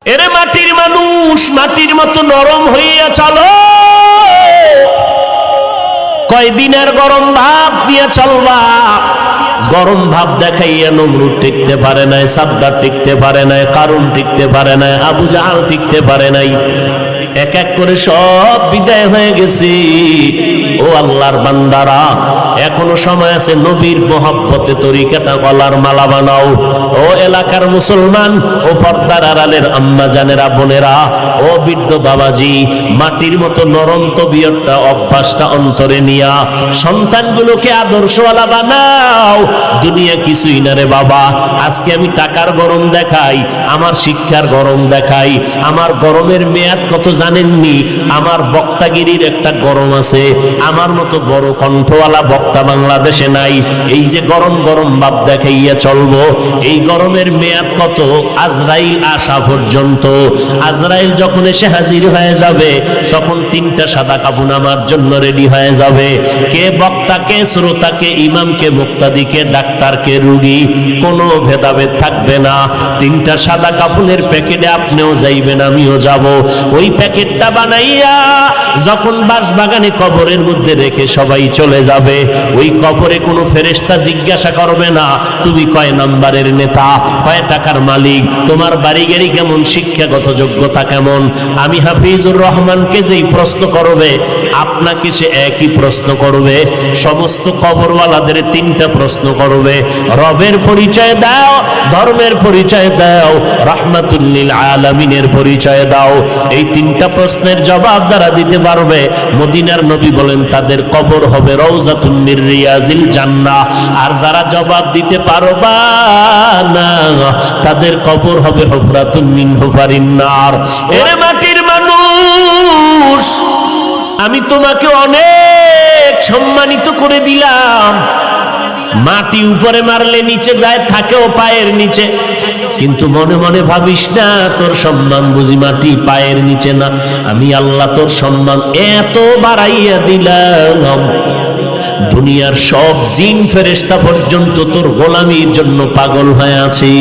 এরে মাটির মানুষ, মাটির মতো নরম হইয়া চলো। কয়দিনের গরম ভাব দিয়ে চলবা। গরম ভাব দেখাইয়া নমরুদ টিকতে পারে নাই, সাদ্দাত টিকতে পারে নাই, কারুন টিকতে পারে নাই, আবু জাহাল টিকতে পারে নাই। এক এক করে সব বিদায় হয়ে গেছে। ও আল্লাহর বান্দারা, এখনো সময় আছে, নবীর মহব্বতে তরিকাটা গলার মালা বানাও। ও এলাকার মুসলমান, ও পর্দার আড়ালের আম্মা জানেরা, বোনেরা, ও বৃদ্ধ বাবাজি, মাটির মতো নরম তবিয়তটা, অভ্যাসটা অন্তরে নিয়া সন্তানগুলোকে আদর্শওয়ালা বানাও। দুনিয়া কিছুই না রে বাবা। আজকে আমি টাকার গরম দেখাই, আমার শিক্ষার গরম দেখাই, আমার গরমের মেয়াদ কত জানেননি? আমার বক্তাগিরির একটা গরম আছে। আমার মতো বড় কণ্ঠওয়ালা বক্তা বাংলাদেশে নাই। এই যে গরম গরম ভাব দেখাইয়া চলবো, এই গরমের মেয়াদ কত? আজরাইল আসা পর্যন্ত। আজরাইল যখন এসে হাজির হয়ে যাবে, তখন তিনটা সাদা কাফন আমার জন্য রেডি হয়ে যাবে। কে বক্তা, কে শ্রোতা, কে ইমাম, কে মুক্তাদি, কে ডাক্তার, কে রোগী, কোনো ভেদাভেদ থাকবে না। তিনটা সাদা কাফনের প্যাকেটে আপনিও যাইবেন, আমিও যাব। ওই প্যাকেটটা বানাইয়া যখন বাঁশবাগানে কবরের মধ্যে রেখে সবাই চলে যাবে, ওই কবরে কোনো ফেরেশতা জিজ্ঞাসা করবে না তুমি কয় নাম্বারের নেতা, কয় টাকার মালিক, তোমার বাড়ি গাড়ি কেমন, শিক্ষাগত যোগ্যতা কেমন। আমি হাফিজুর রহমানকে যেই প্রশ্ন করবে, আপনাকে সে একই প্রশ্ন করবে। সমস্ত কবরওয়ালাদের তিনটা প্রশ্ন করবে। রবের পরিচয় দাও, ধর্মের পরিচয় দাও, রাহমাতুল লিল আলামিনের পরিচয় দাও। এই তিনটা প্রশ্নের জবাব যারা দিতে পারবে, মদিনার নবী বলেন তাদের কবর হবে রওজাতুন মির রিয়াজিল জান্নাহ। আর যারা জবাব দিতে পারবা না, তাদের কবর হবে হুফরাতুন মিন হুফারিন নার। এরে মাটির মানুষ, আমি তোমাকে অনেক সম্মানিত করে দিলাম। মাটি উপরে মারলে নিচে যায়, থাকেও পায়ের নিচে। কিন্তু মনে মনে ভাবিস না তোর সম্মান বুঝি মাটি পায়ের নিচে না। আমি আল্লাহ তোর সম্মান এত বাড়াইয়া দিলাম, দুনিয়ার সব জিন ফেরেশতা পর্যন্ত তোর গোলামির জন্য পাগল হয়ে আছে।